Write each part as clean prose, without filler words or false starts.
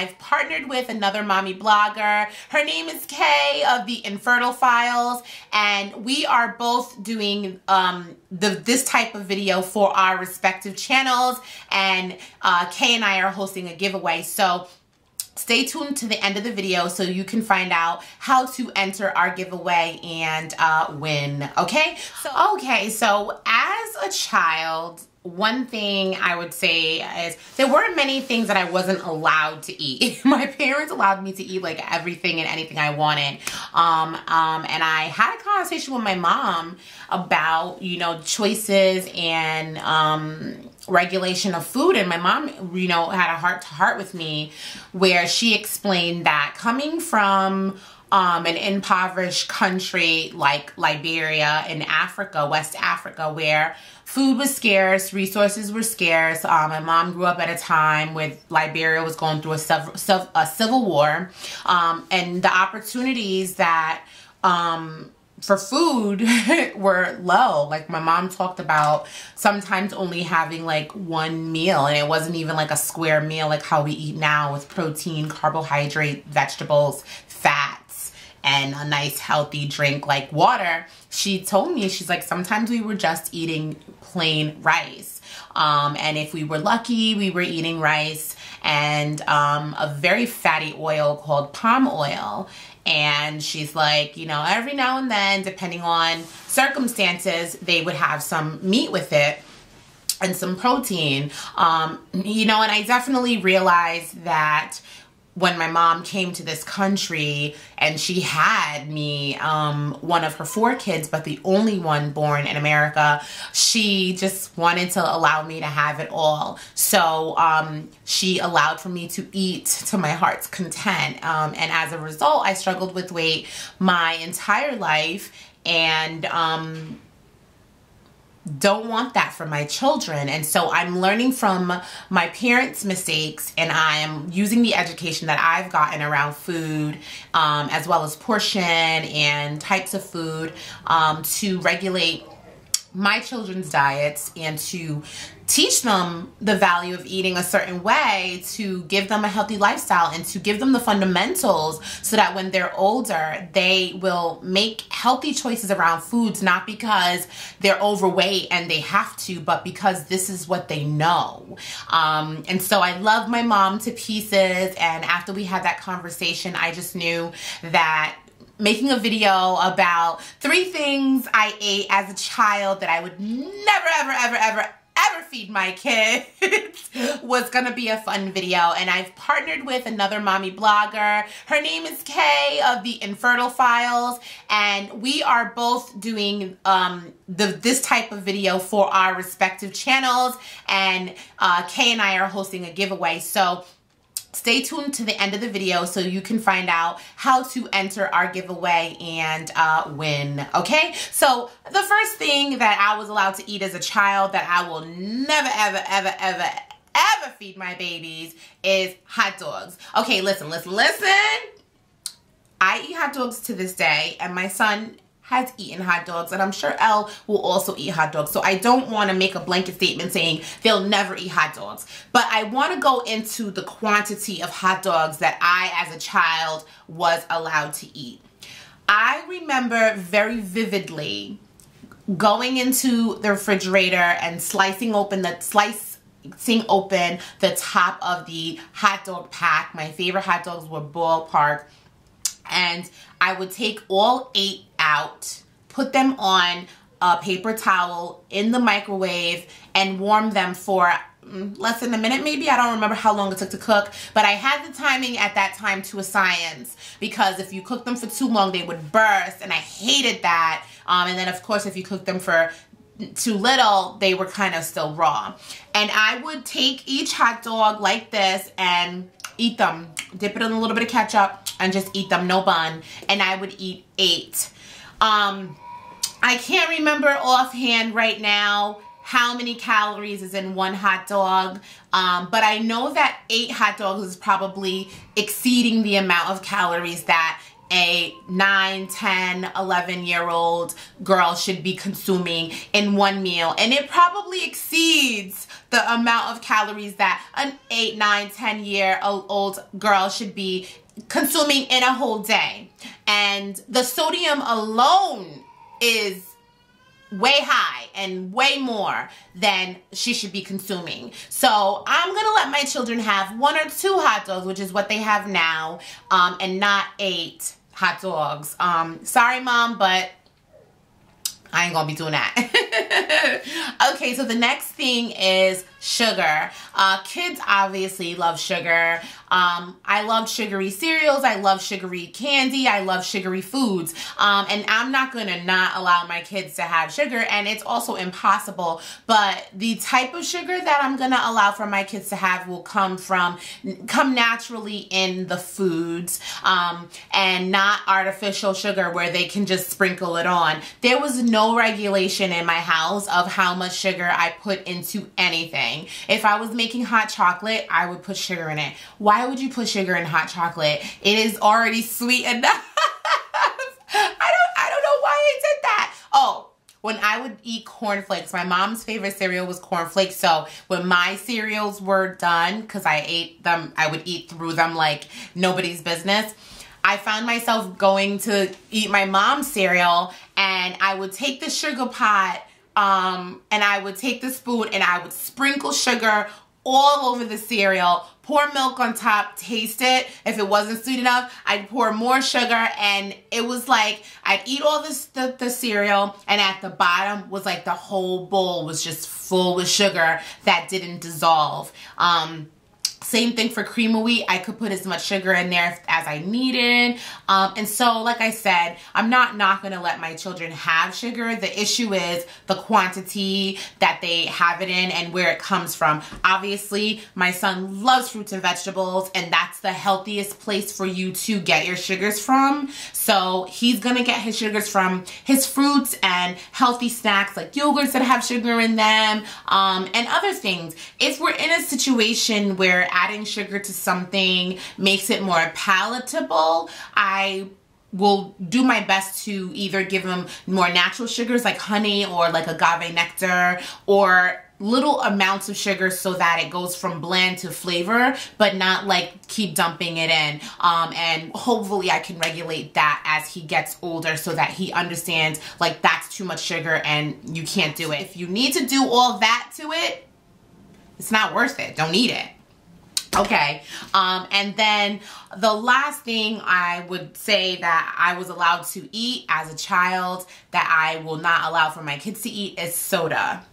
I've partnered with another mommy blogger. Her name is Kay of the Infertile Files, and we are both doing this type of video for our respective channels, and Kay and I are hosting a giveaway. So stay tuned to the end of the video so you can find out how to enter our giveaway and win, okay? So as a child, one thing I would say is there weren't many things that I wasn't allowed to eat. My parents allowed me to eat like everything and anything I wanted. And I had a conversation with my mom about, you know, choices and regulation of food, and my mom, you know, had a heart-to-heart with me where she explained that coming from an impoverished country like Liberia in Africa, West Africa, where food was scarce, resources were scarce. My mom grew up at a time where Liberia was going through a civil war, and the opportunities that for food were low. Like my mom talked about sometimes only having like one meal, and it wasn't even like a square meal like how we eat now with protein, carbohydrate, vegetables, fats, and a nice healthy drink like water. She told me, she's like, sometimes we were just eating plain rice. And if we were lucky, we were eating rice and a very fatty oil called palm oil. And she's like, you know, every now and then, depending on circumstances, they would have some meat with it and some protein. You know, and I definitely realized that when my mom came to this country and she had me, one of her 4 kids, but the only one born in America, she just wanted to allow me to have it all. So she allowed for me to eat to my heart's content. And as a result, I struggled with weight my entire life, and don't want that for my children. And so I'm learning from my parents' mistakes, and I am using the education that I've gotten around food, as well as portion and types of food, to regulate my children's diets and to teach them the value of eating a certain way, to give them a healthy lifestyle and to give them the fundamentals so that when they're older, they will make healthy choices around foods, not because they're overweight and they have to, but because this is what they know. And so I love my mom to pieces, and after we had that conversation, I just knew that making a video about 3 things I ate as a child that I would never, ever feed my kids was gonna be a fun video. And I've partnered with another mommy blogger. Her name is Kay of the Infertile Files, and we are both doing this type of video for our respective channels, and Kay and I are hosting a giveaway. So stay tuned to the end of the video so you can find out how to enter our giveaway and win, okay? So the first thing that I was allowed to eat as a child that I will never, ever feed my babies is hot dogs. Okay, listen. I eat hot dogs to this day, and my son has eaten hot dogs, and I'm sure Elle will also eat hot dogs. So I don't want to make a blanket statement saying they'll never eat hot dogs. But I want to go into the quantity of hot dogs that I, as a child, was allowed to eat. I remember very vividly going into the refrigerator and slicing open the top of the hot dog pack. My favorite hot dogs were Ballpark. And I would take all 8 out, put them on a paper towel in the microwave, and warm them for less than a minute maybe. I don't remember how long it took to cook, but I had the timing at that time to a science, because if you cook them for too long, they would burst, and I hated that. And then, of course, if you cook them for too little, they were kind of still raw. And I would take each hot dog like this and eat them, dip it in a little bit of ketchup, and just eat them, no bun. And I would eat 8. I can't remember offhand right now how many calories is in one hot dog, but I know that 8 hot dogs is probably exceeding the amount of calories that a 9, 10, 11-year-old girl should be consuming in one meal. And it probably exceeds the amount of calories that an 8, 9, 10-year-old girl should be consuming in a whole day. And the sodium alone is way high and way more than she should be consuming. So I'm gonna let my children have 1 or 2 hot dogs, which is what they have now, and not 8 hot dogs. Sorry, Mom, but I ain't gonna be doing that. Okay, so the next thing is sugar. Kids obviously love sugar. I love sugary cereals. I love sugary candy. I love sugary foods. And I'm not gonna not allow my kids to have sugar, and it's also impossible. But the type of sugar that I'm gonna allow for my kids to have will come naturally in the foods, and not artificial sugar where they can just sprinkle it on. There was no regulation in my house of how much sugar I put into anything. If I was making hot chocolate, I would put sugar in it. Why would you put sugar in hot chocolate? It is already sweet enough. I don't know why I did that. Oh, when I would eat cornflakes, my mom's favorite cereal was cornflakes. So when my cereals were done, because I ate them, I would eat through them like nobody's business. I found myself going to eat my mom's cereal, and I would take the sugar pot, and I would take the spoon and I would sprinkle sugar all over the cereal, pour milk on top, taste it. If it wasn't sweet enough, I'd pour more sugar, and it was like I'd eat all the cereal, and at the bottom was like the whole bowl was just full with sugar that didn't dissolve. Same thing for cream of wheat. I could put as much sugar in there as I needed. And so, like I said, I'm not going to let my children have sugar. The issue is the quantity that they have it in and where it comes from. Obviously, my son loves fruits and vegetables, and that's the healthiest place for you to get your sugars from. So he's going to get his sugars from his fruits and healthy snacks like yogurts that have sugar in them, and other things. If we're in a situation where adding sugar to something makes it more palatable, I will do my best to either give them more natural sugars like honey or like agave nectar, or little amounts of sugar so that it goes from bland to flavor, but not like keep dumping it in. And hopefully I can regulate that as he gets older so that he understands like that's too much sugar and you can't do it. If you need to do all that to it, it's not worth it. Don't eat it. Okay, and then the last thing I would say that I was allowed to eat as a child that I will not allow for my kids to eat is soda.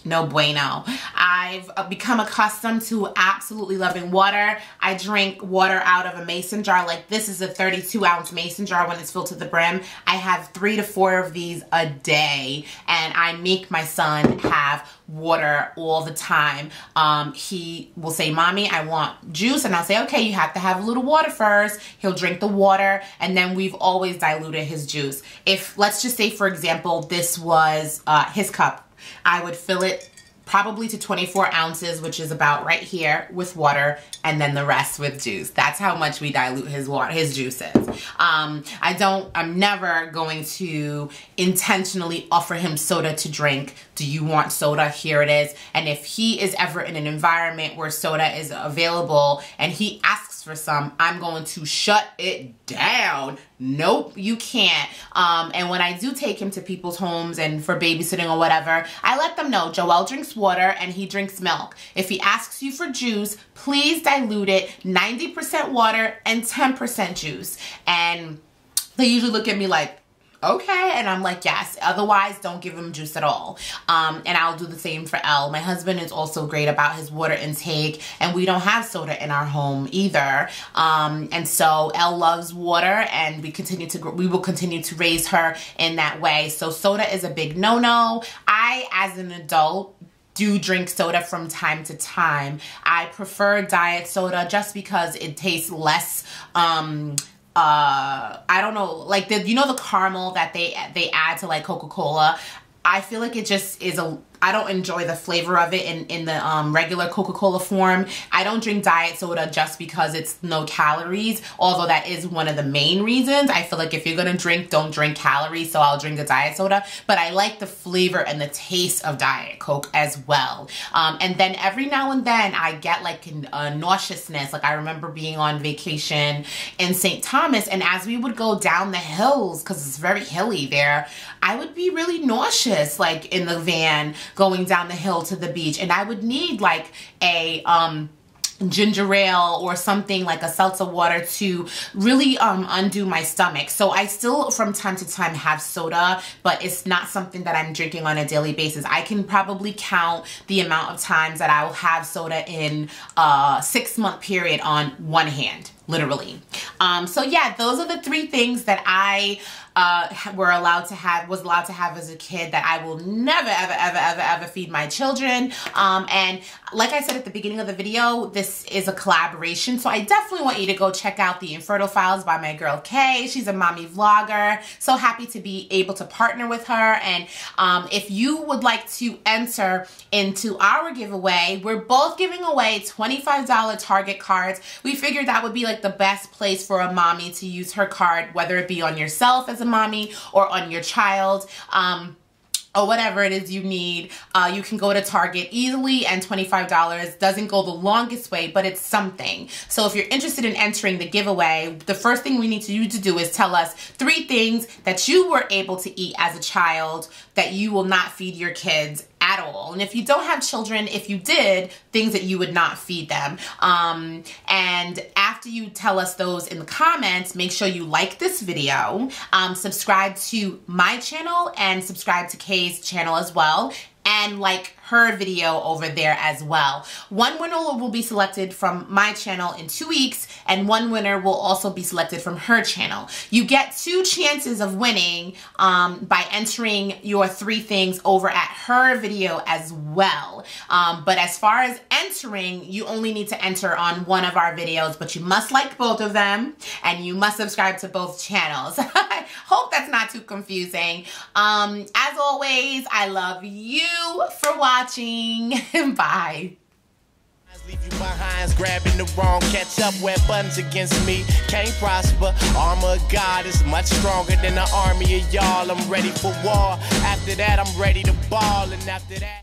No bueno. I've become accustomed to absolutely loving water. I drink water out of a mason jar. Like, this is a 32-ounce mason jar when it's filled to the brim. I have 3 to 4 of these a day, and I make my son have water all the time. He will say, "Mommy, I want juice," and I'll say, "Okay, you have to have a little water first." He'll drink the water, and then we've always diluted his juice. If, let's just say, for example, this was his cup, I would fill it probably to 24 ounces, which is about right here, with water, and then the rest with juice. That's how much we dilute his juices. I'm never going to intentionally offer him soda to drink. Do you want soda? Here it is. And if he is ever in an environment where soda is available and he asks for some, I'm going to shut it down. Nope, you can't. And when I do take him to people's homes and for babysitting or whatever, I let them know Joel drinks water and he drinks milk. If he asks you for juice, please dilute it 90% water and 10% juice. And they usually look at me like, okay, and I'm like, yes. Otherwise, don't give him juice at all. And I'll do the same for Elle. My husband is also great about his water intake, and we don't have soda in our home either. And so Elle loves water, and we will continue to raise her in that way. So soda is a big no-no. I, as an adult, do drink soda from time to time. I prefer diet soda just because it tastes less, I don't know, like you know the caramel that they add to like Coca-Cola? I feel like it just is I don't enjoy the flavor of it in the regular Coca-Cola form. I don't drink diet soda just because it's no calories, although that is one of the main reasons. I feel like if you're gonna drink, don't drink calories, so I'll drink a diet soda. But I like the flavor and the taste of Diet Coke as well. And then every now and then I get like a nauseousness. Like I remember being on vacation in St. Thomas, and as we would go down the hills, because it's very hilly there, I would be really nauseous, like in the van going down the hill to the beach, and I would need like a ginger ale or something like a seltzer water to really undo my stomach. So I still from time to time have soda, but it's not something that I'm drinking on a daily basis. I can probably count the amount of times that I will have soda in a 6-month period on one hand, literally. So yeah, those are the 3 things that I was allowed to have as a kid that I will never ever feed my children. And like I said at the beginning of the video, this is a collaboration, so I definitely want you to go check out the Infertile Files by my girl Kay. She's a mommy vlogger. So happy to be able to partner with her. And if you would like to enter into our giveaway, we're both giving away $25 Target cards. We figured that would be like the best place for a mommy to use her card, whether it be on yourself as a mommy or on your child, or whatever it is you need. You can go to Target easily, and $25 doesn't go the longest way, but it's something. So if you're interested in entering the giveaway, the first thing we need you to do is tell us 3 things that you were able to eat as a child that you will not feed your kids at all. And if you don't have children, if you did, things that you would not feed them. And after you tell us those in the comments, make sure you like this video, subscribe to my channel, and subscribe to Kay's channel as well, and like her video over there as well. One winner will be selected from my channel in 2 weeks, and one winner will also be selected from her channel. You get 2 chances of winning by entering your 3 things over at her video as well. But as far as entering, you only need to enter on one of our videos, but you must like both of them, and you must subscribe to both channels. I hope that's not too confusing. As always, I love you for watching. Bye. Leave you behind, grabbing the wrong, catch up, wear buttons against me, can't prosper. Armor of God is much stronger than the army of y'all. I'm ready for war. After that, I'm ready to ball, and after that